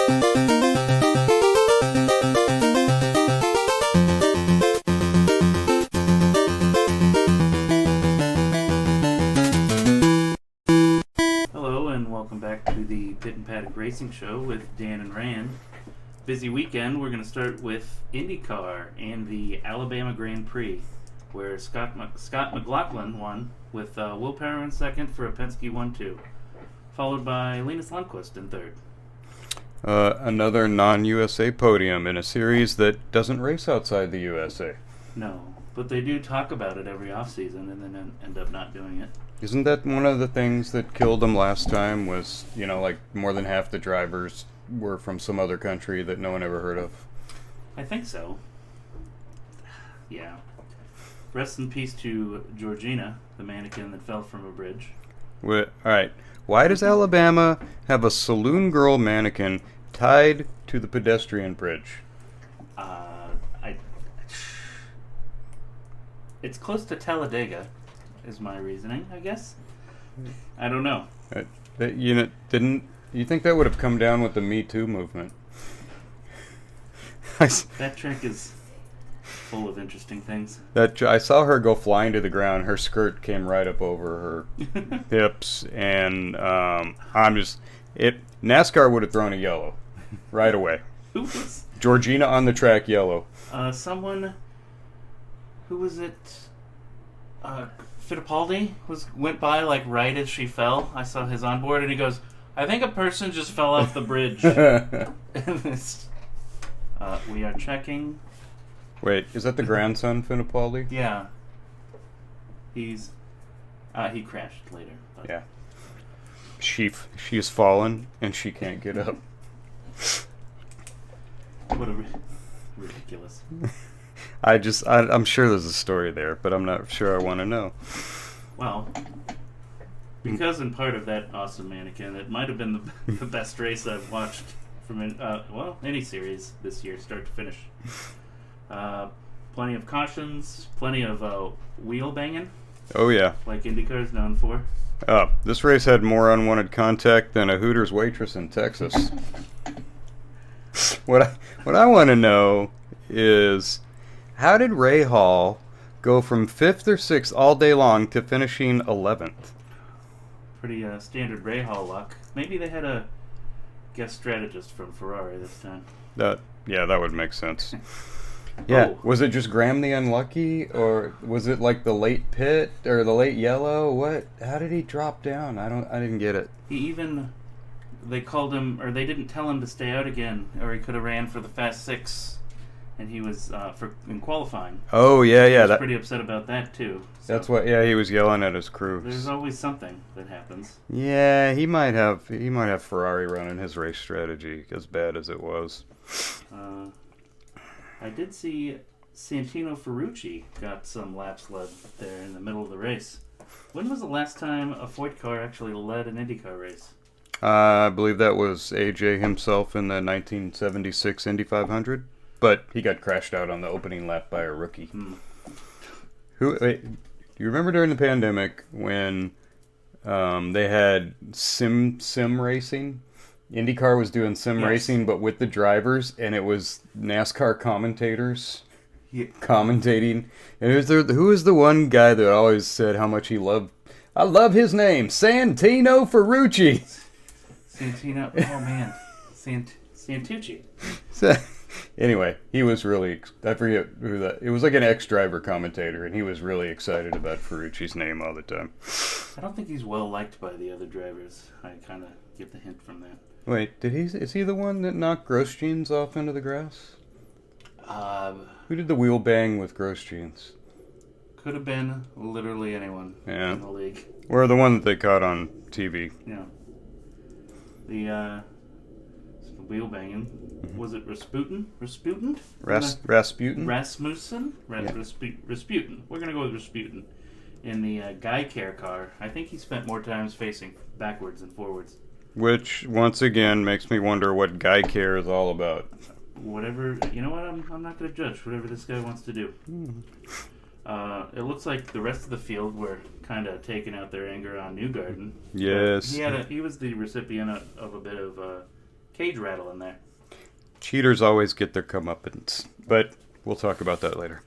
Hello and welcome back to the Pit and Paddock Racing Show with Dan and Rand. Busy weekend. We're going to start with IndyCar and the Alabama Grand Prix, where Scott McLaughlin won with Will Power in second for a Penske 1-2, followed by Linus Lundqvist in third. Another non-USA podium in a series that doesn't race outside the USA. No, but they do talk about it every offseason and then end up not doing it. Isn't that one of the things that killed them last time was, like more than half the drivers were from some other country that no one ever heard of? I think so. Yeah. Rest in peace to Georgina, the mannequin that fell from a bridge. All right. Why does Alabama have a saloon girl mannequin tied to the pedestrian bridge? It's close to Talladega, is my reasoning, I guess. I don't know. Didn't you think that would have come down with the Me Too movement? That track is full of interesting things. I saw her go flying to the ground. Her skirt came right up over her hips, and NASCAR would have thrown a yellow right away. Who was Georgina on the track, yellow. Someone. Who was it? Fittipaldi went by like right as she fell. I saw his onboard, and he goes, "I think a person just fell off the bridge." We are checking. Wait, is that the grandson, Fittipaldi? Yeah. He crashed later. But. Yeah. She's fallen and she can't get up. What a ridiculous. I'm sure there's a story there, but I'm not sure I want to know. Well, because in part of that awesome mannequin, it might have been the best race I've watched from any series this year, start to finish. Plenty of cautions, plenty of wheel banging. Oh yeah, like IndyCar is known for. This race had more unwanted contact than a Hooters waitress in Texas. What I want to know is, how did Ray Hall go from 5th or 6th all day long to finishing 11th? Pretty standard Ray Hall luck. Maybe they had a guest strategist from Ferrari this time. That would make sense. Yeah, Was it just Graham the Unlucky, or was it like the late pit or the late yellow? What? How did he drop down? I didn't get it. They called him, or they didn't tell him to stay out again, or he could have ran for the Fast Six, and he was in qualifying. Oh yeah. He was pretty upset about that too. So that's what. Yeah, he was yelling at his crew. There's always something that happens. Yeah, he might have Ferrari running his race strategy as bad as it was. I did see Santino Ferrucci got some laps led there in the middle of the race. When was the last time a Ford car actually led an IndyCar race? I believe that was AJ himself in the 1976 Indy 500, but he got crashed out on the opening lap by a rookie. Do you remember during the pandemic when they had sim racing? IndyCar was doing sim racing, but with the drivers, and it was NASCAR commentators commentating. And who was the one guy that always said how much he loved? I love his name, Santino Ferrucci. Santino, oh man, Santucci. Anyway, he was really, I forget who that, it was like an ex-driver commentator, and he was really excited about Ferrucci's name all the time. I don't think he's well liked by the other drivers. I kind of get the hint from that. Wait, is he the one that knocked Grosjean's off into the grass? Who did the wheel bang with Grosjean's? Could have been literally anyone in the league. Or the one that they caught on TV. Yeah. The wheel banging. Was it Rasputin? Rasputin? Rasputin? Rasmussen? Rasputin. We're going to go with Rasputin. In the Guy Care car, I think he spent more times facing backwards than forwards. Which, once again, makes me wonder what Guy Care is all about. Whatever, you know what, I'm not going to judge whatever this guy wants to do. It looks like the rest of the field were kind of taking out their anger on Newgarden. Yes. He was the recipient of a bit of cage rattle in there. Cheaters always get their comeuppance, but we'll talk about that later.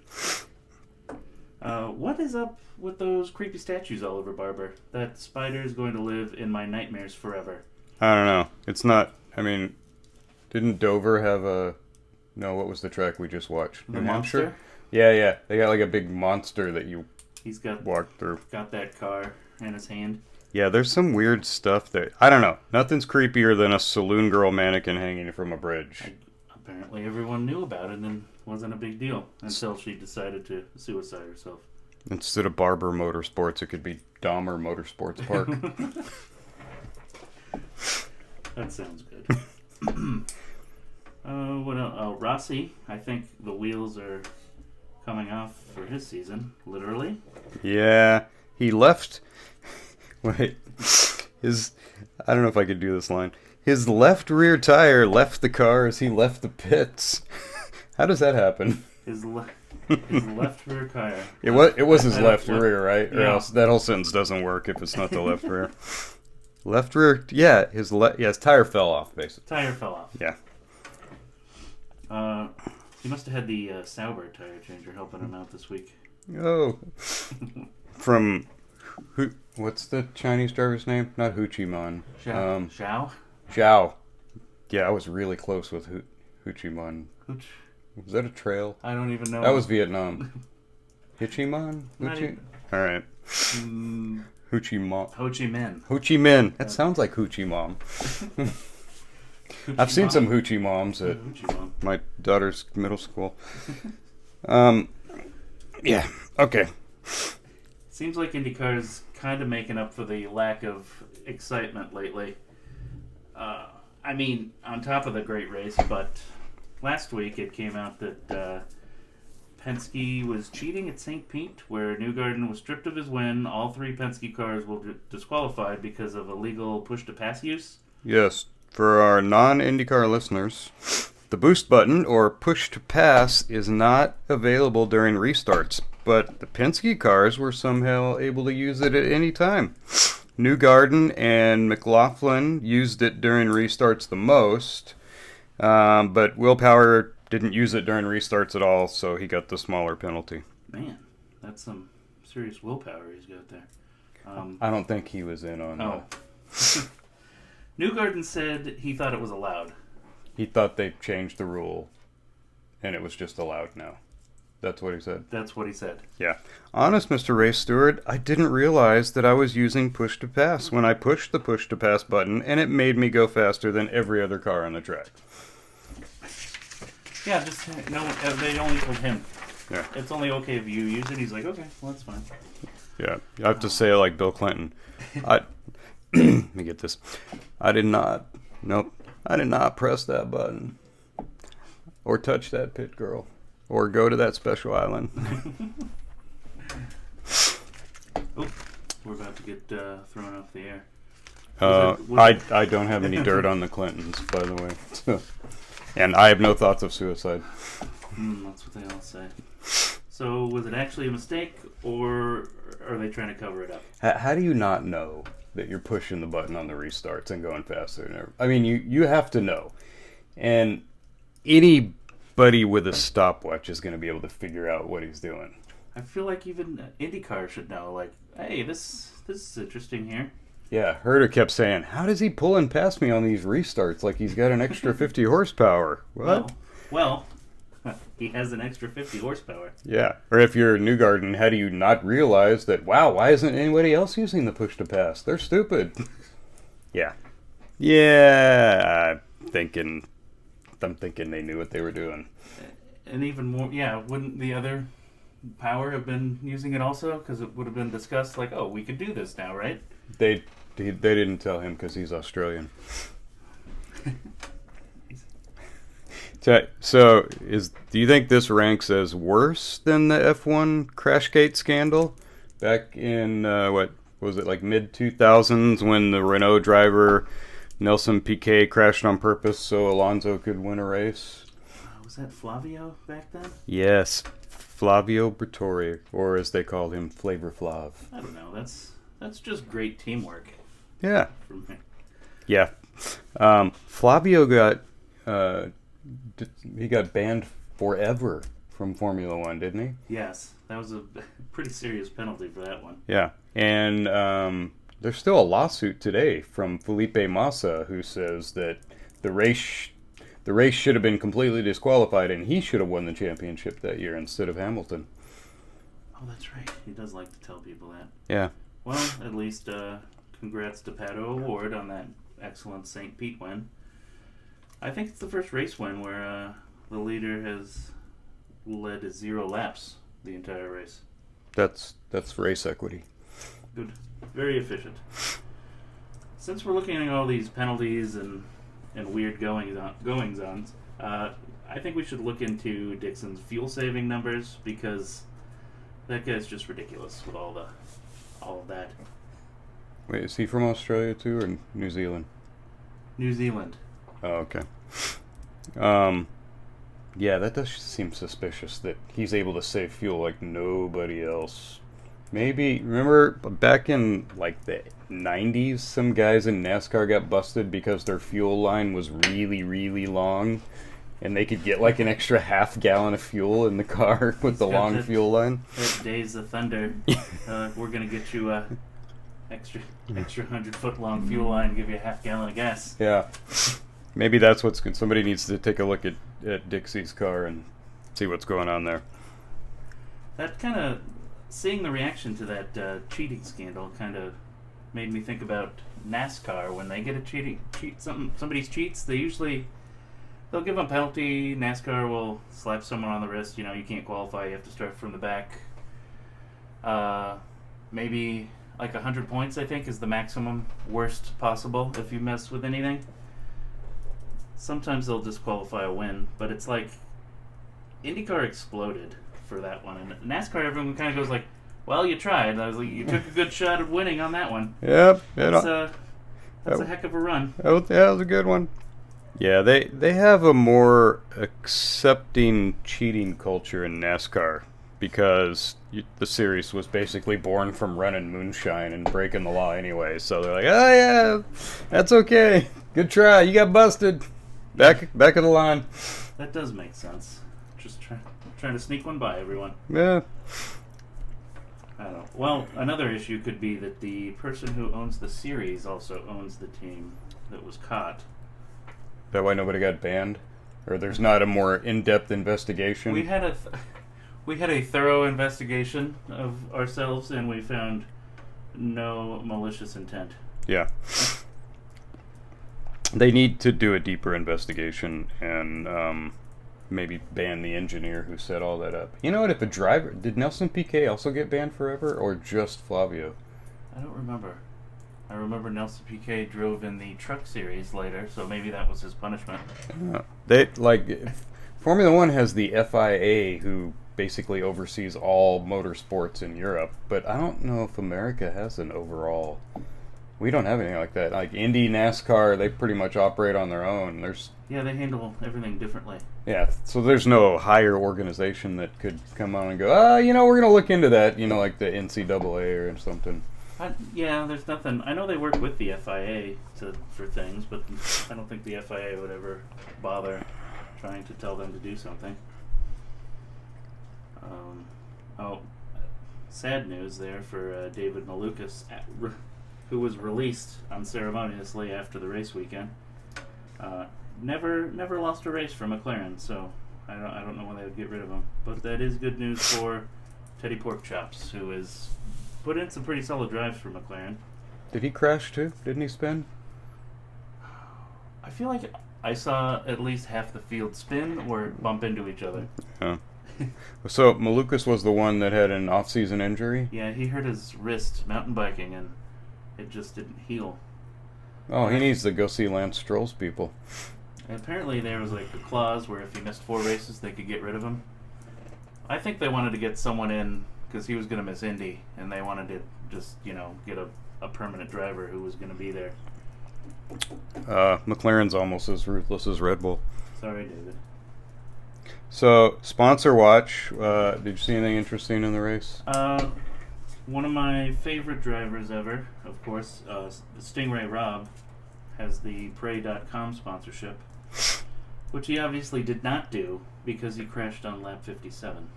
What is up with those creepy statues all over Barber? That spider is going to live in my nightmares forever. I don't know. It's not... I mean, didn't Dover have a... No, what was the track we just watched? The New monster? Hampshire? Yeah. They got like a big monster that you walk through. Got that car in his hand. Yeah, there's some weird stuff that... I don't know. Nothing's creepier than a saloon girl mannequin hanging from a bridge. Apparently everyone knew about it and wasn't a big deal until she decided to suicide herself. Instead of Barber Motorsports, it could be Dahmer Motorsports Park. That sounds good. What else? Oh, Rossi. I think the wheels are coming off for his season, literally. Yeah, he left... Wait. I don't know if I could do this line. His left rear tire left the car as he left the pits. How does that happen? His left rear tire. It was his left rear, right? Yeah. Or else that whole sentence doesn't work if it's not the left rear. Left rear, yeah. His tire fell off, basically. Tire fell off. Yeah. He must have had the Sauber tire changer helping him out this week. Oh. From who? What's the Chinese driver's name? Not Huchiman. Zhao? Zhao. Yeah, I was really close with Huchiman. Was that a trail? I don't even know. That was Vietnam. Hichiman? All right. Ho Chi Minh. Ho Chi Minh. That sounds like Hoochie Mom. I've seen some Hoochie Moms at my daughter's middle school. Yeah. Okay. Seems like IndyCar's kind of making up for the lack of excitement lately. I mean, on top of the great race, but last week it came out that Penske was cheating at St. Pete, where Newgarden was stripped of his win. All three Penske cars were disqualified because of illegal push-to-pass use. Yes. For our non-IndyCar listeners, the boost button, or push-to-pass, is not available during restarts, but the Penske cars were somehow able to use it at any time. Newgarden and McLaughlin used it during restarts the most, but Will Power didn't use it during restarts at all, so he got the smaller penalty. Man, that's some serious willpower he's got there. I don't think he was in on that. Newgarden said he thought it was allowed. He thought they changed the rule, and it was just allowed now. That's what he said. That's what he said. Yeah. Honest, Mr. Race Steward, I didn't realize that I was using push-to-pass when I pushed the push-to-pass button, and it made me go faster than every other car on the track. Yeah, they only told him. Yeah. It's only okay if you use it. He's like, okay, well, that's fine. Yeah. I have to say it like Bill Clinton. Let me get this. I did not press that button. Or touch that pit girl. Or go to that special island. Oh, we're about to get thrown off the air. I don't have any dirt on the Clintons, by the way. So, and I have no thoughts of suicide. That's what they all say. So, was it actually a mistake, or are they trying to cover it up? How do you not know that you're pushing the button on the restarts and going faster? I mean, you have to know. And anybody with a stopwatch is going to be able to figure out what he's doing. I feel like even IndyCar should know, like, hey, this is interesting here. Yeah, Herder kept saying, how does he pulling past me on these restarts like he's got an extra 50 horsepower? What? Well, he has an extra 50 horsepower. Yeah, or if you're Newgarden, how do you not realize that, wow, why isn't anybody else using the push-to-pass? They're stupid. Yeah. Yeah, I'm thinking they knew what they were doing. And even more, yeah, wouldn't the other power have been using it also? Because it would have been discussed like, oh, we could do this now, right? They didn't tell him because he's Australian. So, do you think this ranks as worse than the F1 Crashgate scandal back in what was it, like mid-2000s, when the Renault driver Nelson Piquet crashed on purpose so Alonso could win a race? Was that Flavio back then? Yes, Flavio Briatore, or as they called him, Flavor Flav. I don't know. That's just great teamwork. Yeah. From me. Yeah. Flavio he got banned forever from Formula One, didn't he? Yes, that was a pretty serious penalty for that one. Yeah, and there's still a lawsuit today from Felipe Massa who says that the race should have been completely disqualified and he should have won the championship that year instead of Hamilton. Oh, that's right. He does like to tell people that. Yeah. Well, at least congrats to Pato Award on that excellent St. Pete win. I think it's the first race win where the leader has led 0 laps the entire race. That's race equity. Good. Very efficient. Since we're looking at all these penalties and weird goings-ons, I think we should look into Dixon's fuel-saving numbers because that guy's just ridiculous with all of that. Wait, is he from Australia too, or New Zealand? New Zealand. Oh, okay. Yeah, that does seem suspicious that he's able to save fuel like nobody else. Maybe, remember back in like the 90s, some guys in NASCAR got busted because their fuel line was really, really long, and they could get like an extra half gallon of fuel in the car with the long fuel line. That Days of Thunder. We're gonna get you a extra 100-foot long fuel line and give you a half gallon of gas. Yeah. Maybe that's what's good. Somebody needs to take a look at Dixie's car and see what's going on there. That kind of, seeing the reaction to that cheating scandal kind of made me think about NASCAR. When they get somebody cheats, they'll give them a penalty. NASCAR will slap someone on the wrist. You can't qualify. You have to start from the back. Maybe like 100 points, I think, is the maximum worst possible if you mess with anything. Sometimes they'll disqualify a win, but it's like IndyCar exploded for that one. And NASCAR, everyone kind of goes like, well, you tried. I was like, you took a good shot at winning on that one. Yep. That's a heck of a run. That was a good one. Yeah, they have a more accepting cheating culture in NASCAR because the series was basically born from running moonshine and breaking the law anyway. So they're like, oh yeah, that's okay. Good try. You got busted. Back of the line. That does make sense. Just trying to sneak one by everyone. Yeah. I don't know. Well, another issue could be that the person who owns the series also owns the team that was caught. That why nobody got banned? Or there's not a more in-depth investigation? We had a thorough investigation of ourselves, and we found no malicious intent. Yeah. They need to do a deeper investigation and maybe ban the engineer who set all that up. You know what? If a driver... Did Nelson Piquet also get banned forever, or just Flavio? I don't remember. I remember Nelson Piquet drove in the truck series later, so maybe that was his punishment. Formula One has the FIA, who basically oversees all motorsports in Europe, but I don't know if America has an overall... We don't have anything like that. Like Indy, NASCAR, they pretty much operate on their own. Yeah, they handle everything differently. Yeah, so there's no higher organization that could come on and go, we're going to look into that, like the NCAA or something. Yeah, there's nothing. I know they work with the FIA for things, but I don't think the FIA would ever bother trying to tell them to do something. Sad news there for David Malukas, who was released unceremoniously after the race weekend. Never lost a race for McLaren, so I don't know when they would get rid of him. But that is good news for Teddy Porkchops, who has put in some pretty solid drives for McLaren. Did he crash too? Didn't he spin? I feel like I saw at least half the field spin or bump into each other. Oh. So Malukas was the one that had an off-season injury? Yeah, he hurt his wrist mountain biking and it just didn't heal. Oh, he needs to go see Lance Stroll's people. And apparently there was like a clause where if he missed 4 races, they could get rid of him. I think they wanted to get someone in because he was going to miss Indy, and they wanted to just, get a permanent driver who was going to be there. McLaren's almost as ruthless as Red Bull. Sorry, David. So, sponsor watch. Did you see anything interesting in the race? One of my favorite drivers ever, of course, Stingray Robb, has the Pray.com sponsorship, which he obviously did not do because he crashed on lap 57.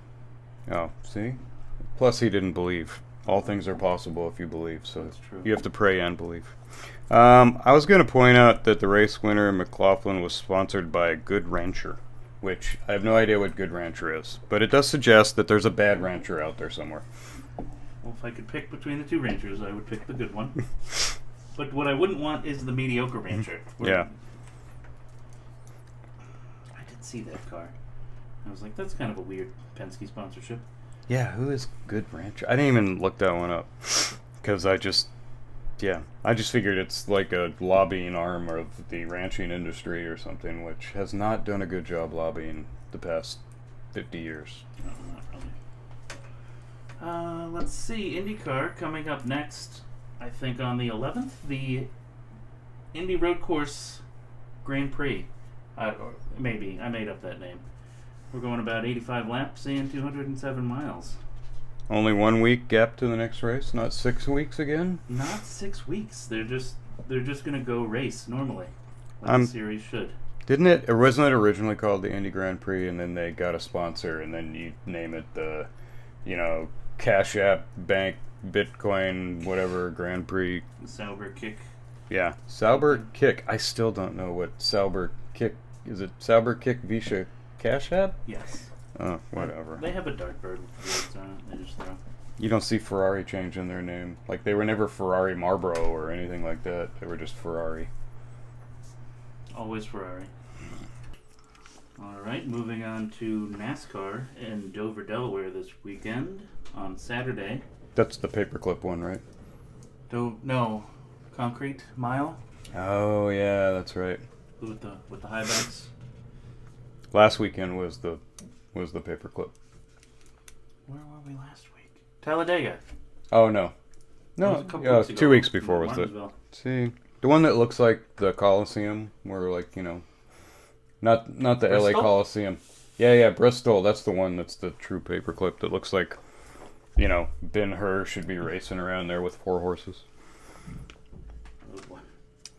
Oh, see? Plus, he didn't believe. All things are possible if you believe, so That's true. you have to pray and believe. I was going to point out that the race winner, McLaughlin, was sponsored by Good Rancher, which I have no idea what Good Rancher is, but it does suggest that there's a bad rancher out there somewhere. Well, if I could pick between the two ranchers, I would pick the good one. But what I wouldn't want is the mediocre rancher. Yeah. I did see that car. I was like, that's kind of a weird Penske sponsorship. Yeah, who is Good Rancher? I didn't even look that one up because I just figured it's like a lobbying arm of the ranching industry or something, which has not done a good job lobbying the past 50 years. No, not really. Let's see, IndyCar coming up next, I think on the 11th, the Indy Road Course Grand Prix. Or maybe, I made up that name. We're going about 85 laps and 207 miles. Only 1 week gap to the next race, not 6 weeks again? Not 6 weeks. They're just gonna go race normally, like the series should. Wasn't it originally called the Indy Grand Prix, and then they got a sponsor, and then you name it the, Cash App, Bank, Bitcoin, whatever, Grand Prix. Sauber Kick. Yeah, Sauber Kick. I still don't know what Sauber Kick, is it Sauber Kick Visha Cash App? Yes. Oh, whatever. They have a dartboard with words on it. They just throw. You don't see Ferrari changing their name. Like, they were never Ferrari Marlboro or anything like that. They were just Ferrari. Always Ferrari. Alright, moving on to NASCAR in Dover, Delaware this weekend on Saturday. That's the paperclip one, right? No, Concrete Mile Oh, yeah, that's right. with the high backs. Last weekend was the paperclip. Where were we last week? Talladega. Oh, no. That was No, a couple yeah, weeks ago. 2 weeks before was it. Martinsville. See, the one that looks like the Coliseum, where not the LA Bristol? Coliseum. Yeah, Bristol. That's the one that's the true paperclip that looks like, Ben-Hur should be racing around there with 4 horses. Oh, boy.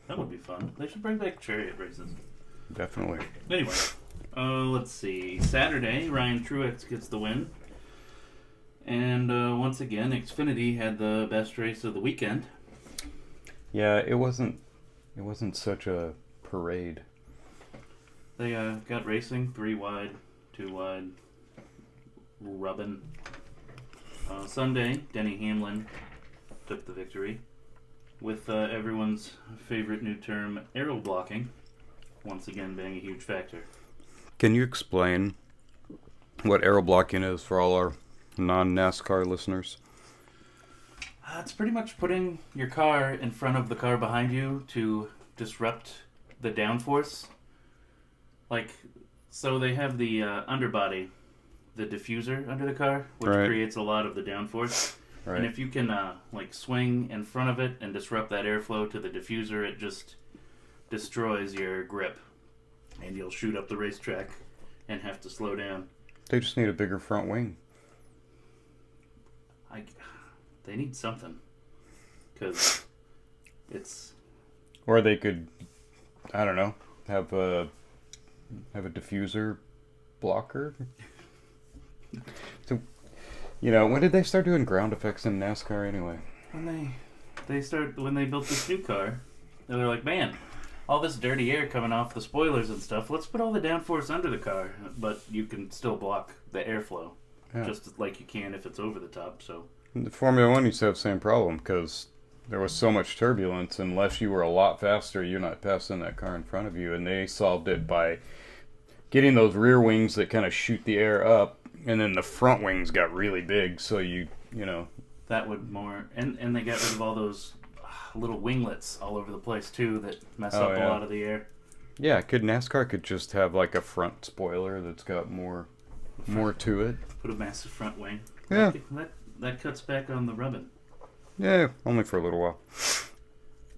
That would be fun. They should bring back chariot races. Definitely. Anyway, let's see. Saturday, Ryan Truex gets the win. And once again, Xfinity had the best race of the weekend. Yeah, it wasn't such a parade. They got racing 3 wide, 2 wide, rubbing. Sunday, Denny Hamlin took the victory with everyone's favorite new term, aero blocking, once again being a huge factor. Can you explain what aero blocking is for all our non-NASCAR listeners? It's pretty much putting your car in front of the car behind you to disrupt the downforce. So they have the underbody, the diffuser under the car, which Right. creates a lot of the downforce. Right. And if you can swing in front of it and disrupt that airflow to the diffuser, it just destroys your grip. And you'll shoot up the racetrack and have to slow down. They just need a bigger front wing. They need something. Because it's... Or they could, I don't know, have a diffuser blocker. So, when did they start doing ground effects in NASCAR anyway? When they built this new car, they were like, man, all this dirty air coming off the spoilers and stuff, let's put all the downforce under the car, but you can still block the airflow, just like you can if it's over the top, so... The Formula One used to have the same problem, because there was so much turbulence, unless you were a lot faster, you're not passing that car in front of you, and they solved it by getting those rear wings that kind of shoot the air up, and then the front wings got really big, so you know... That would more... And they got rid of all those little winglets all over the place, too, that mess up a lot of the air. Yeah, NASCAR could just have, like, a front spoiler that's got more to it. Put a massive front wing. Yeah. That cuts back on the rubbing. Yeah, only for a little while.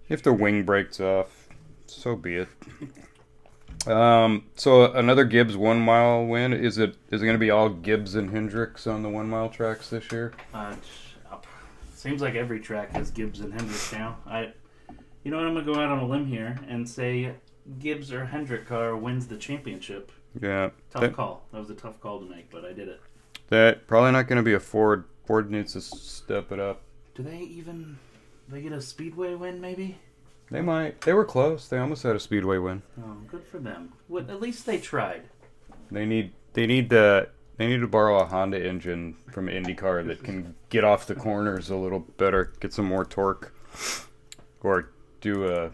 If the wing breaks off, so be it. So another Gibbs 1 mile win. Is it going to be all Gibbs and Hendricks on the 1 mile tracks this year? Seems like every track has Gibbs and Hendricks now. You know what? I'm going to go out on a limb here and say Gibbs or Hendrick car wins the championship. Yeah. Tough call. That was a tough call to make, but I did it. That probably not going to be a Ford. Ford needs to step it up. Do they get a Speedway win, maybe? They might. They were close. They almost had a Speedway win. Oh, good for them. At least they tried. They need to borrow a Honda engine from IndyCar that can get off the corners a little better, get some more torque, or do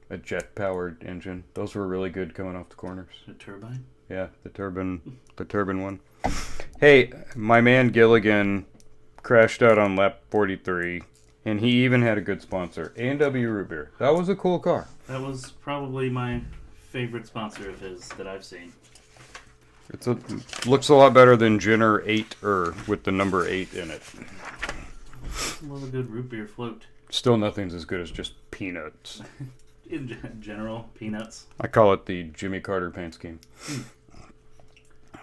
a jet-powered engine. Those were really good coming off the corners. A turbine? Yeah, the turbine one. Hey, my man Gilligan crashed out on lap 43, and he even had a good sponsor, A&W Root Beer. That was a cool car. That was probably my favorite sponsor of his that I've seen. Looks a lot better than Jenner 8 with the number 8 in it. Love a good root beer float. Still nothing's as good as just peanuts. In general, peanuts. I call it the Jimmy Carter paint scheme.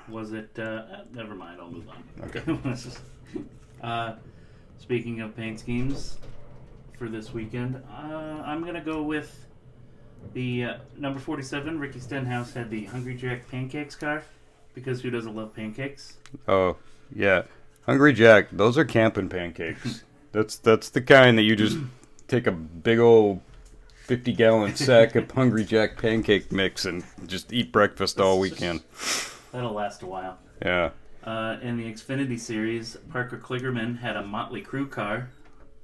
Was it? Never mind. I'll move on. Okay. Speaking of paint schemes, for this weekend, I'm gonna go with the number 47. Ricky Stenhouse had the Hungry Jack Pancakes car, because who doesn't love pancakes? Oh, yeah. Hungry Jack, those are camping pancakes. That's the kind that you just take a big old 50-gallon sack of Hungry Jack pancake mix and just eat breakfast all weekend. That'll last a while. Yeah. In the Xfinity Series, Parker Kligerman had a Motley Crue car,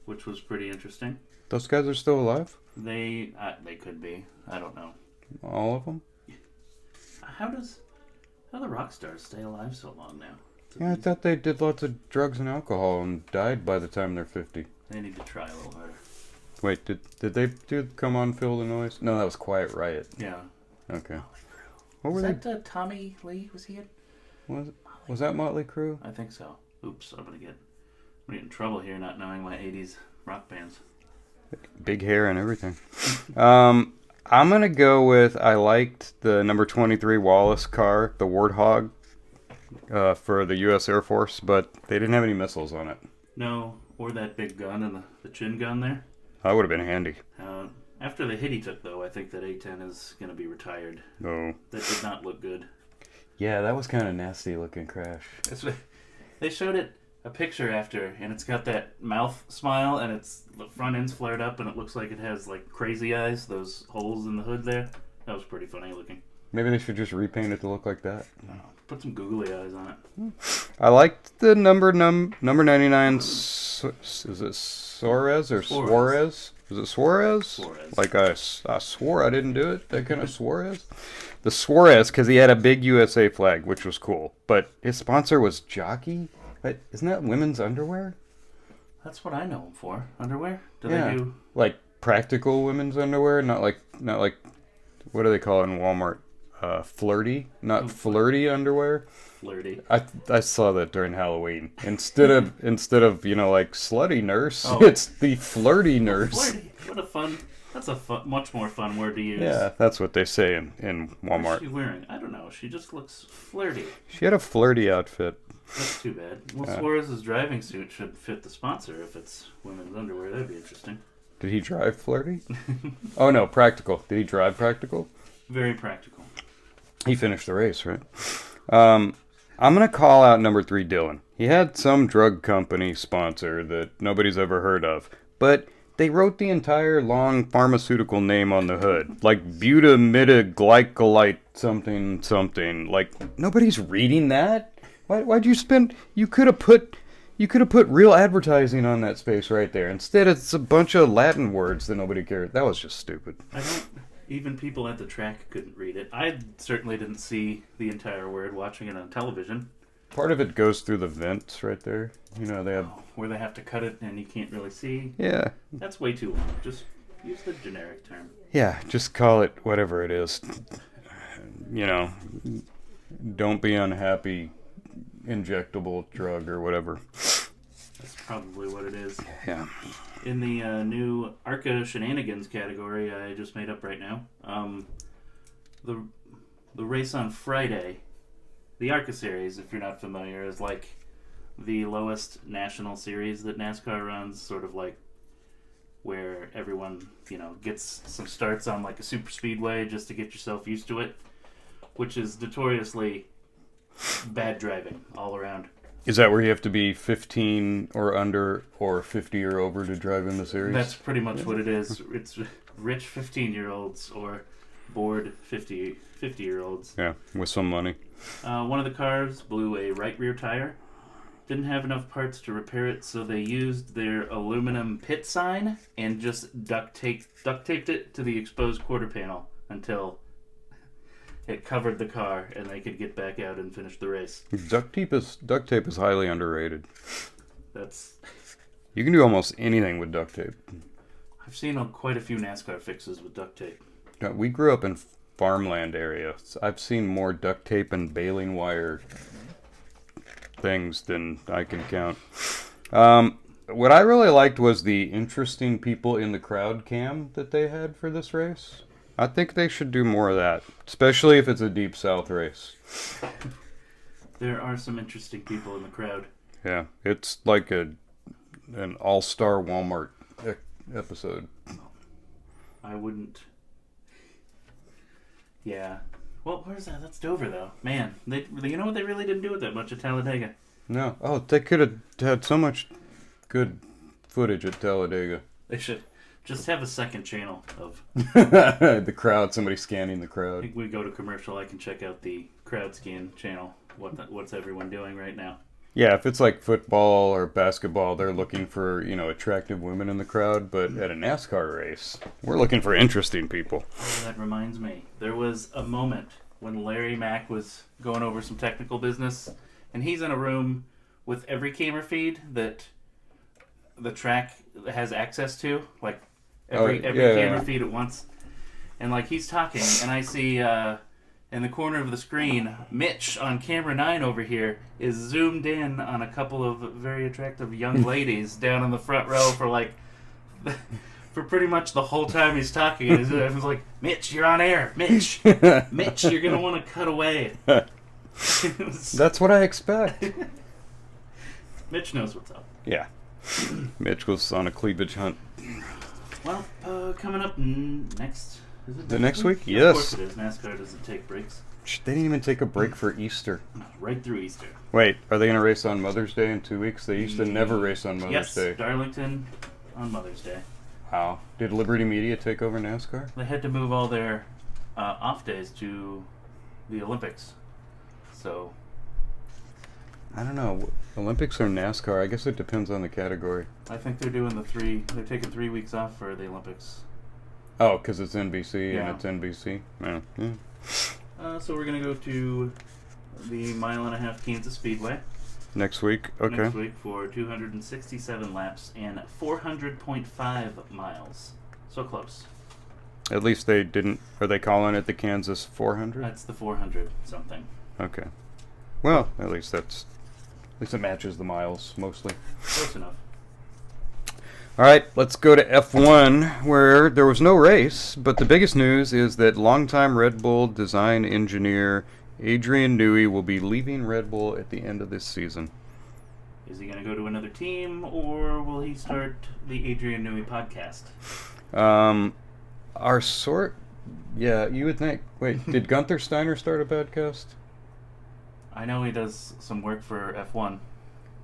which was pretty interesting. Those guys are still alive? They could be. I don't know. All of them? How the rock stars stay alive so long now? Yeah, I thought they did lots of drugs and alcohol and died by the time they're 50. They need to try a little harder. Wait, did they do Come On Feel the Noise? No, that was Quiet Riot. Yeah. Okay. What were they? Tommy Lee? Was he it? Was that Motley Crue? I think so. Oops, I'm gonna get in trouble here not knowing my 80s rock bands. Big hair and everything. I'm going to go with, I liked the number 23 Wallace car, the Warthog, for the U.S. Air Force, but they didn't have any missiles on it. No, or that big gun and the chin gun there. That would have been handy. After the hit he took, though, I think that E10 is going to be retired. Oh. That did not look good. Yeah, that was kind of nasty looking crash. They showed it a picture after, and it's got that mouth smile, and the front end's flared up, and it looks like it has like crazy eyes, those holes in the hood there. That was pretty funny looking. Maybe they should just repaint it to look like that. Put some googly eyes on it. I liked the number 99. Is it Suarez or Suarez? Is it Suarez? Suarez. Like I swore I didn't do it. That kind of Suarez. The Suarez, because he had a big USA flag, which was cool. But his sponsor was Jockey. But isn't that women's underwear? That's what I know them for. Underwear? Do yeah. They do like practical women's underwear? Not like what do they call it in Walmart? Flirty, not flirty underwear. Flirty. I saw that during Halloween. Instead of like slutty nurse, it's the flirty nurse. Flirty. What a fun. That's a much more fun word to use. Yeah, that's what they say in Walmart. What's she wearing? I don't know. She just looks flirty. She had a flirty outfit. That's too bad. Well, Suarez's driving suit should fit the sponsor if it's women's underwear. That'd be interesting. Did he drive flirty? Oh, no, practical. Did he drive practical? Very practical. He finished the race, right? I'm going to call out number 3, Dylan. He had some drug company sponsor that nobody's ever heard of, but they wrote the entire long pharmaceutical name on the hood, like butamidoglycolite something something. Like, nobody's reading that. Why'd you spend? You could have put real advertising on that space right there. Instead, it's a bunch of Latin words that nobody cared. That was just stupid. Even people at the track couldn't read it. I certainly didn't see the entire word watching it on television. Part of it goes through the vents right there. You know, they have where they have to cut it and you can't really see. Yeah. That's way too long. Just use the generic term. Yeah, just call it whatever it is. You know, don't be unhappy. Injectable drug or whatever. That's probably what it is. Yeah. In the new ARCA shenanigans category I just made up right now, the race on Friday, the ARCA series, if you're not familiar, is like the lowest national series that NASCAR runs, sort of like where everyone, gets some starts on like a super speedway just to get yourself used to it, which is notoriously bad driving all around. Is that where you have to be 15 or under or 50 or over to drive in the series? That's pretty much what it is. It's rich 15-year-olds or bored 50-year-olds. Yeah, with some money. One of the cars blew a right rear tire. Didn't have enough parts to repair it, so they used their aluminum pit sign and just duct taped it to the exposed quarter panel until it covered the car and they could get back out and finish the race. Duct tape is highly underrated. That's... You can do almost anything with duct tape. I've seen quite a few NASCAR fixes with duct tape. We grew up in farmland areas. I've seen more duct tape and baling wire things than I can count. What I really liked was the interesting people in the crowd cam that they had for this race. I think they should do more of that, especially if it's a Deep South race. There are some interesting people in the crowd. Yeah, it's like an all-star Walmart episode. I wouldn't... Yeah. Well, where's that? That's Dover, though. Man, they really didn't do it that much at Talladega. No. Oh, they could have had so much good footage at Talladega. They should just have a second channel of... the crowd, somebody scanning the crowd. We go to commercial, I can check out the crowd scan channel. What's everyone doing right now? Yeah, if it's like football or basketball, they're looking for, attractive women in the crowd. But at a NASCAR race, we're looking for interesting people. Oh, that reminds me. There was a moment when Larry Mac was going over some technical business, and he's in a room with every camera feed that the track has access to, like every camera feed at once. And like he's talking, and I see in the corner of the screen, Mitch on camera 9 over here is zoomed in on a couple of very attractive young ladies down in the front row for pretty much the whole time he's talking. And it was like, Mitch, you're on air. Mitch, you're going to want to cut away. That's what I expect. Mitch knows what's up. Yeah. Mitch was on a cleavage hunt. Well, coming up next... Is it the next week? Yeah, Yes. of course it is. NASCAR doesn't take breaks. They didn't even take a break for Easter. Right through Easter. Wait, are they going to race on Mother's Day in 2 weeks? They used to never race on Mother's Day. Yes, Darlington on Mother's Day. Wow. Did Liberty Media take over NASCAR? They had to move all their off days to the Olympics. So... I don't know. Olympics or NASCAR? I guess it depends on the category. I think they're taking 3 weeks off for the Olympics. Oh, because it's NBC Yeah. and it's NBC? Yeah. So we're going to go to the 1.5-mile Kansas Speedway. Next week? Okay. Next week for 267 laps and 400.5 miles. So close. At least they didn't... Are they calling it the Kansas 400? That's the 400 something. Okay. Well, at least it matches the miles, mostly. Close enough. All right, let's go to F1, where there was no race, but the biggest news is that longtime Red Bull design engineer Adrian Newey will be leaving Red Bull at the end of this season. Is he going to go to another team, or will he start the Adrian Newey podcast? Yeah, you would think. Wait, did Gunther Steiner start a podcast? I know he does some work for F1.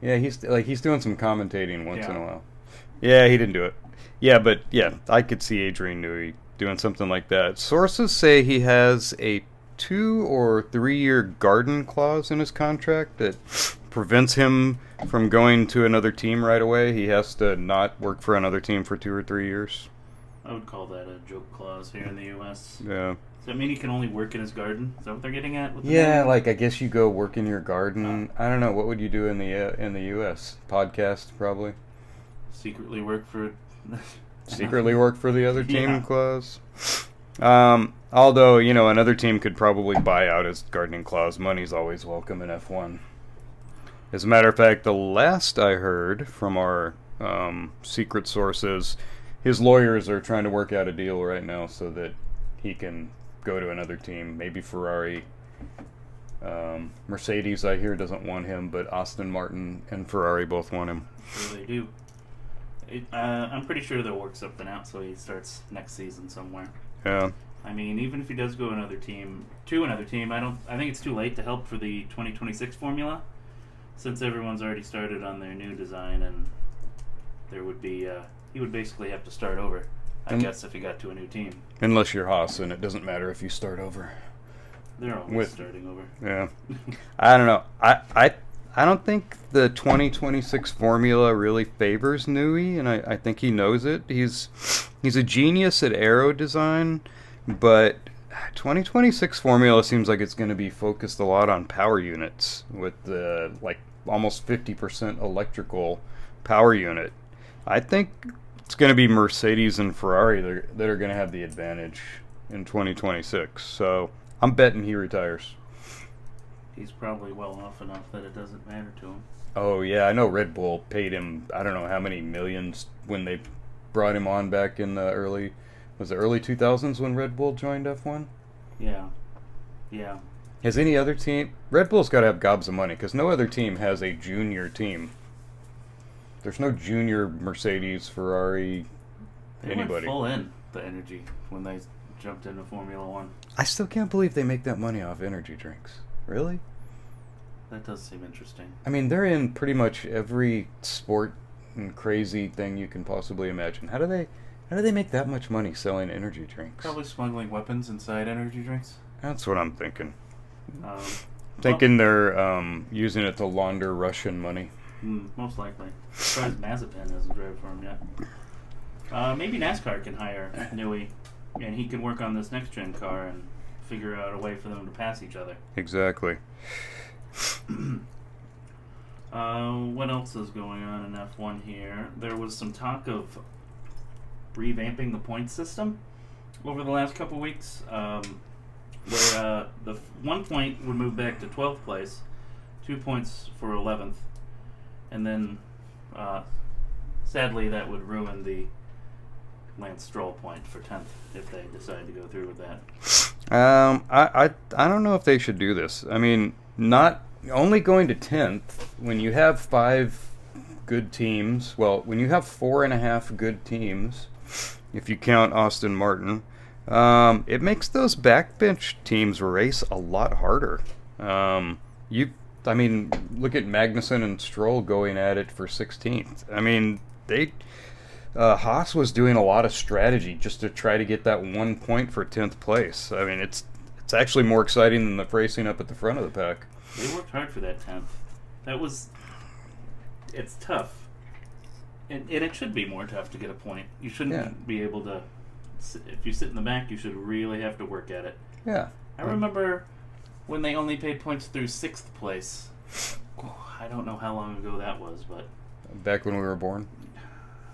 Yeah, he's doing some commentating once in a while. Yeah, he didn't do it. Yeah, but yeah, I could see Adrian Newey doing something like that. Sources say he has a 2 or 3 year garden clause in his contract that prevents him from going to another team right away. He has to not work for another team for 2 or 3 years. I would call that a joke clause here in the U.S. Yeah. Does that mean he can only work in his garden? Is that what they're getting at? With the Yeah, name? like I guess you go work in your garden. I don't know. What would you do in the U.S.? Podcast, probably. Secretly work for... Secretly work for the other team Yeah. clause. Although, another team could probably buy out his gardening clause. Money's always welcome in F1. As a matter of fact, the last I heard from our secret sources, his lawyers are trying to work out a deal right now so that he can go to another team, maybe Ferrari. Mercedes, I hear, doesn't want him, but Aston Martin and Ferrari both want him. Sure they do. I'm pretty sure they'll work something out so he starts next season somewhere. Yeah. I mean, even if he does go to another team, I think it's too late to help for the 2026 formula, since everyone's already started on their new design, and there would be he would basically have to start over, I guess, if he got to a new team. Unless you're Haas, and it doesn't matter if you start over. They're always starting over. Yeah. I don't know. I don't think the 2026 formula really favors Newey, and I think he knows it. He's a genius at aero design, but 2026 formula seems like it's going to be focused a lot on power units with the almost 50% electrical power unit. I think it's going to be Mercedes and Ferrari that are going to have the advantage in 2026. So I'm betting he retires. He's probably well off enough that it doesn't matter to him. Oh, yeah, I know Red Bull paid him, I don't know how many millions when they brought him on back in the early 2000s when Red Bull joined F1? Yeah. Has any other team... Red Bull's got to have gobs of money, because no other team has a junior team. There's no junior Mercedes, Ferrari, anybody. Went full in the energy when they jumped into Formula One. I still can't believe they make that money off energy drinks. Really? That does seem interesting. I mean, they're in pretty much every sport and crazy thing you can possibly imagine. How do they make that much money selling energy drinks? Probably smuggling weapons inside energy drinks. That's what I'm thinking. Thinking they're using it to launder Russian money. Most likely. Surprised Mazepin hasn't driven for him yet. Maybe NASCAR can hire Newey, and he can work on this next gen car and figure out a way for them to pass each other. Exactly. What else is going on in F1 here? There was some talk of revamping the point system over the last couple weeks, where the 1 point would move back to 12th place, 2 points for 11th, and then sadly that would ruin the Lance Stroll point for 10th if they decide to go through with that. I don't know if they should do this. I mean, not only going to 10th when you have 5 good teams. Well, when you have 4.5 good teams, if you count Aston Martin, it makes those backbench teams race a lot harder. I mean, look at Magnussen and Stroll going at it for 16th. I mean, Haas was doing a lot of strategy just to try to get that 1 point for 10th place. I mean, it's actually more exciting than the racing up at the front of the pack. They worked hard for that 10th. It's tough. And it should be more tough to get a point. You shouldn't be able to, if you sit in the back, you should really have to work at it. Yeah. I remember when they only paid points through 6th place. I don't know how long ago that was, but... Back when we were born?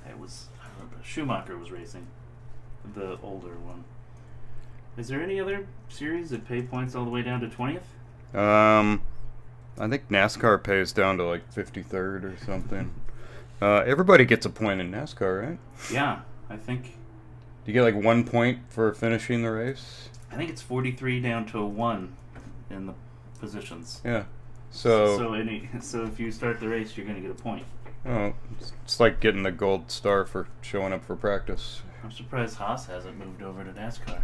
I remember Schumacher was racing, the older one. Is there any other series that pay points all the way down to 20th? I think NASCAR pays down to like 53rd or something. Everybody gets a point in NASCAR, right? Yeah, I think. Do you get like 1 point for finishing the race? I think it's 43 down to a 1 in the positions. Yeah. So if you start the race, you're going to get a point. Oh, it's like getting the gold star for showing up for practice. I'm surprised Haas hasn't moved over to NASCAR.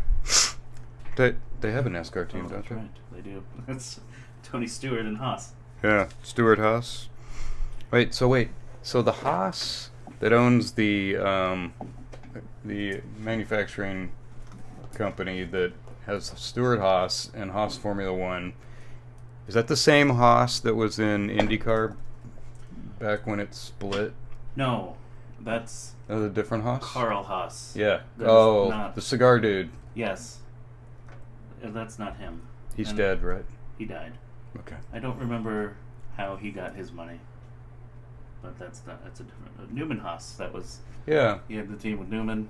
They have a NASCAR team, don't they? Right, they do. It's Tony Stewart and Haas. Yeah, Stewart Haas. Wait, so the Haas that owns the manufacturing company that has Stewart Haas and Haas Formula One, is that the same Haas that was in IndyCar back when it split? No, that's a different Haas? Carl Haas. Yeah. Not, the cigar dude. Yes. That's not him. He's dead, right? He died. Okay. I don't remember how he got his money, but that's a different Newman Haas. That was he had the team with Newman.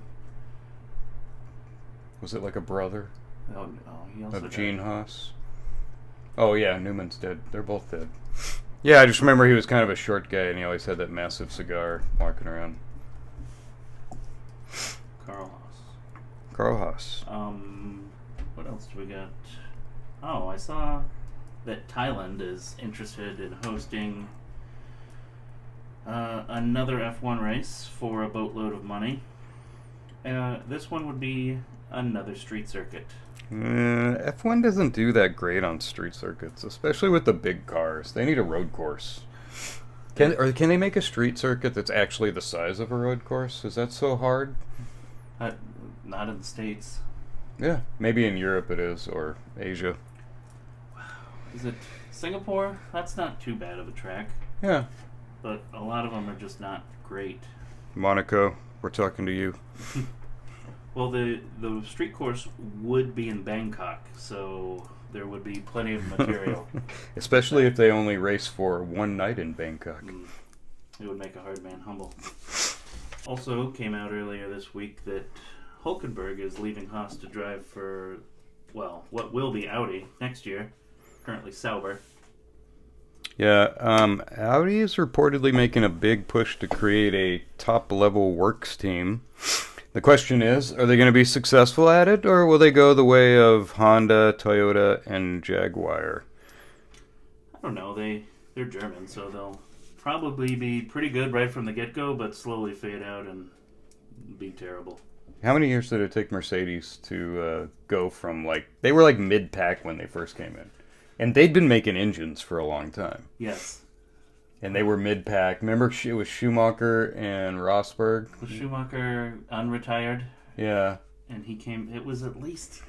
Was it like a brother? Oh, he also of died. Gene Haas. Oh yeah, Newman's dead. They're both dead. Yeah, I just remember he was kind of a short guy, and he always had that massive cigar walking around. Carl Haas. Carl Haas. What else do we got? Oh, I saw that Thailand is interested in hosting Another F1 race for a boatload of money. This one would be another street circuit. F1 doesn't do that great on street circuits, especially with the big cars. They need a road course. Can they make a street circuit that's actually the size of a road course? Is that so hard? Not in the States. Yeah, maybe in Europe it is, or Asia. Is it Singapore? That's not too bad of a track. Yeah. But a lot of them are just not great. Monaco, we're talking to you. Well, the street course would be in Bangkok, so there would be plenty of material. Especially if they only race for one night in Bangkok. It would make a hard man humble. Also came out earlier this week that Hulkenberg is leaving Haas to drive for, well, what will be Audi next year. Currently Sauber. Yeah, Audi is reportedly making a big push to create a top-level works team. The question is, are they going to be successful at it, or will they go the way of Honda, Toyota, and Jaguar? I don't know. They're German, so they'll probably be pretty good right from the get-go, but slowly fade out and be terrible. How many years did it take Mercedes to go from, they were mid-pack when they first came in? And they'd been making engines for a long time. Yes. And they were mid-pack. Remember, it was Schumacher and Rosberg? Was Schumacher unretired? Yeah. And he came, it was at least...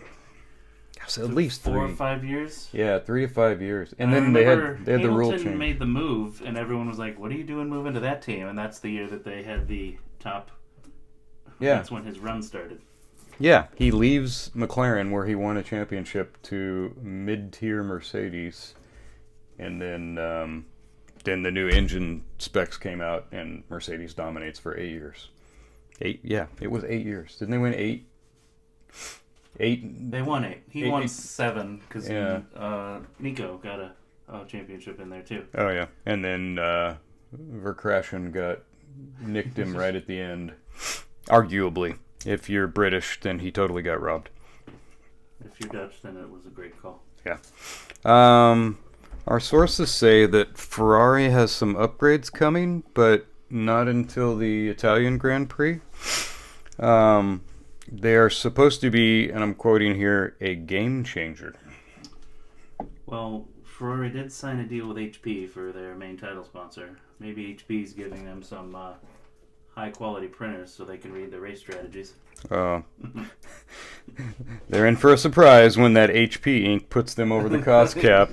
At least 4 or 5 years? Yeah, 3 to 5 years. And I then they had the rule Hamilton change. made the move, and everyone was like, what are you doing moving to that team? And that's the year that they had the top... Yeah. That's when his run started. Yeah, he leaves McLaren, where he won a championship, to mid-tier Mercedes. And then the new engine specs came out, and Mercedes dominates for 8 years. It was 8 years. Didn't they win 8? 8? They won 8. He won 7, because Yeah. Nico got a championship in there, too. Oh, yeah. And then Verkrashen got nicked him right at the end. Arguably. If you're British, then he totally got robbed. If you're Dutch, then it was a great call. Yeah. Our sources say that Ferrari has some upgrades coming, but not until the Italian Grand Prix. They are supposed to be, and I'm quoting here, a game changer. Well, Ferrari did sign a deal with HP for their main title sponsor. Maybe HP's giving them some high-quality printers so they can read the race strategies. They're in for a surprise when that HP ink puts them over the cost cap.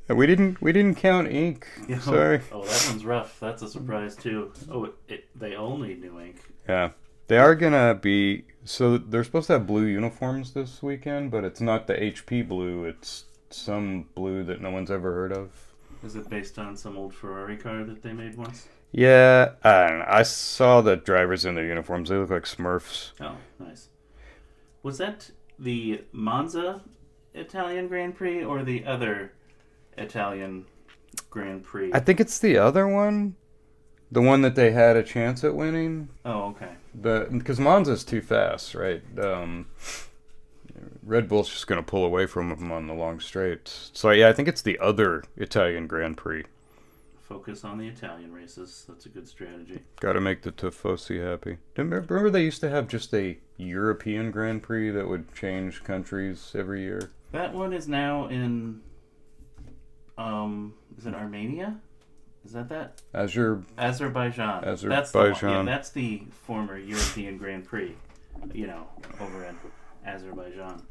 We didn't count ink. Sorry. Oh, that one's rough. That's a surprise too. Oh, they all need new ink. Yeah, they are gonna be. So they're supposed to have blue uniforms this weekend, but it's not the HP blue. It's some blue that no one's ever heard of. Is it based on some old Ferrari car that they made once? Yeah, I don't know. I saw the drivers in their uniforms. They look like Smurfs. Oh, nice. Was that the Monza Italian Grand Prix or the other Italian Grand Prix? I think it's the other one. The one that they had a chance at winning. Oh, okay. Because Monza's too fast, right? Red Bull's just going to pull away from them on the long straights. So, yeah, I think it's the other Italian Grand Prix. Focus on the Italian races. That's a good strategy. Got to make the Tifosi happy. Remember they used to have just a European Grand Prix that would change countries every year? That one is now in, is it Armenia? Is that? Azerbaijan. That's the one. Yeah, that's the former European Grand Prix, over in Azerbaijan.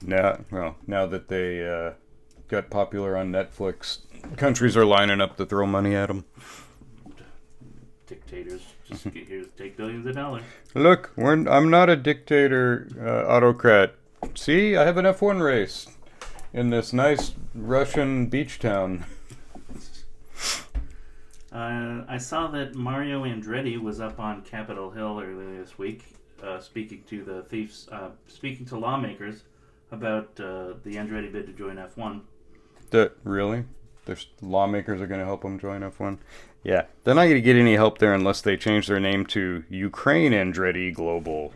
Now that they got popular on Netflix, countries are lining up to throw money at them. Dictators just get here to take billions of dollars. Look, I'm not a dictator, autocrat. See, I have an F1 race in this nice Russian beach town. I saw that Mario Andretti was up on Capitol Hill earlier this week, speaking to lawmakers about the Andretti bid to join F1. Really? There's lawmakers are going to help them join F1? Yeah, they're not going to get any help there unless they change their name to Ukraine Andretti Global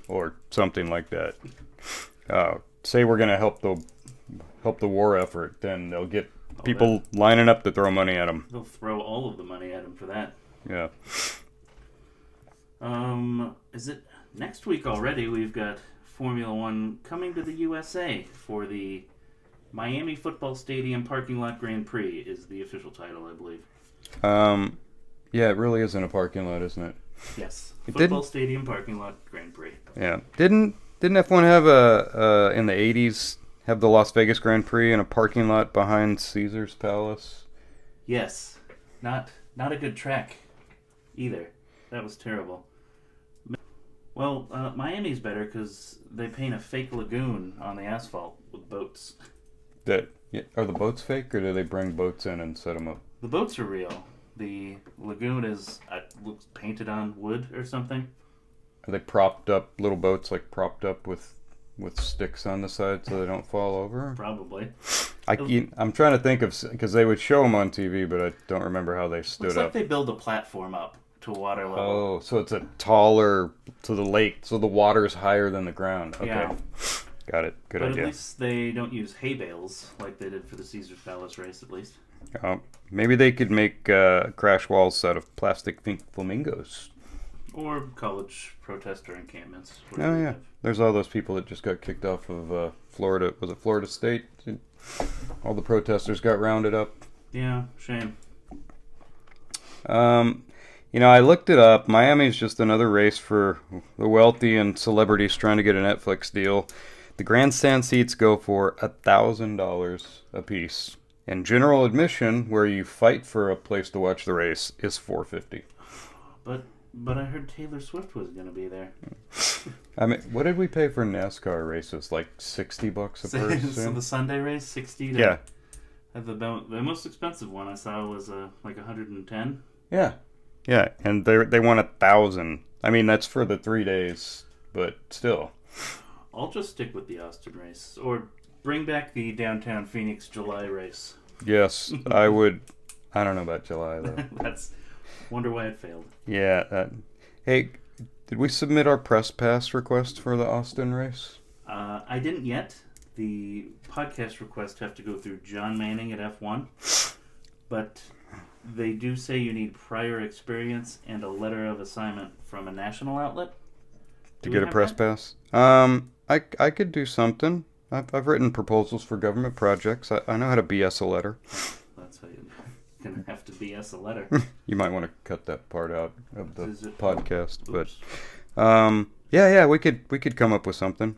or something like that. Say we're going to help the war effort, then they'll get people lining up to throw money at them. They'll throw all of the money at him for that. Yeah. Is it next week already? We've got Formula One coming to the USA for the Miami Football Stadium Parking Lot Grand Prix is the official title, I believe. Yeah, it really isn't a parking lot, isn't it? Yes. It Football Stadium Parking Lot Grand Prix. Yeah. Didn't F1 have a in the 80s have the Las Vegas Grand Prix in a parking lot behind Caesar's Palace? Yes. Not a good track either. That was terrible. Well, Miami's better because they paint a fake lagoon on the asphalt with boats. Are the boats fake, or do they bring boats in and set them up? The boats are real. The lagoon looks painted on wood or something. Are they propped up, little boats like propped up with sticks on the side so they don't fall over? Probably. I'm trying to think of, because they would show them on TV, but I don't remember how they stood Looks up. like they build a platform up to water level. Oh, so it's a taller to the lake, so the water's higher than the ground. Okay. Yeah. Got it. Good but idea. At least they don't use hay bales like they did for the Caesar's Palace race, at least. Maybe they could make crash walls out of plastic flamingos. Or college protester encampments. Oh, yeah. There's all those people that just got kicked off of Florida. Was it Florida State? All the protesters got rounded up. Yeah, shame. I looked it up. Miami's just another race for the wealthy and celebrities trying to get a Netflix deal. The grandstand seats go for $1,000 a piece. And general admission, where you fight for a place to watch the race, is $450. But I heard Taylor Swift was going to be there. I mean, what did we pay for NASCAR races? Like $60 a person? So the Sunday race, 60 to... Yeah. The most expensive one I saw was like 110. Yeah. Yeah, and they want 1,000. I mean, that's for the 3 days, but still. I'll just stick with the Austin race. Or bring back the downtown Phoenix July race. Yes, I would. I don't know about July, though. Wonder why it failed. Yeah. Hey, did we submit our press pass request for the Austin race? I didn't yet. The podcast requests have to go through John Manning at F1. But they do say you need prior experience and a letter of assignment from a national outlet. To get a press pass? I could do something. I've written proposals for government projects. I know how to BS a letter. That's how you're going to have to BS a letter. You might want to cut that part out of the podcast. Oops. But yeah, we could come up with something.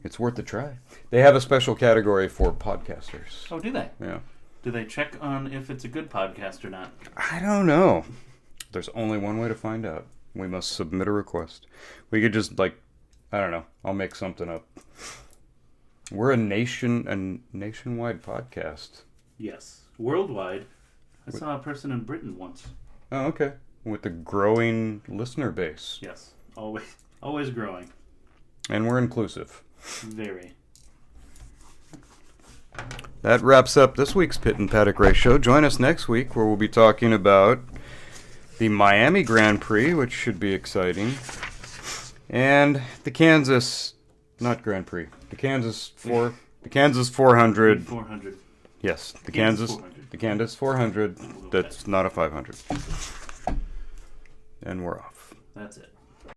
It's worth a try. They have a special category for podcasters. Oh, do they? Yeah. Do they check on if it's a good podcast or not? I don't know. There's only one way to find out. We must submit a request. We could just, I don't know. I'll make something up. We're a nationwide podcast. Yes. Worldwide. I saw a person in Britain once. Oh, okay. With a growing listener base. Yes. Always growing. And we're inclusive. Very. That wraps up this week's Pit and Paddock Race Show. Join us next week where we'll be talking about the Miami Grand Prix, which should be exciting, and the Kansas, not Grand Prix, the Kansas 400. 400. Yes, the Kansas 400. That's not a 500. And we're off. That's it.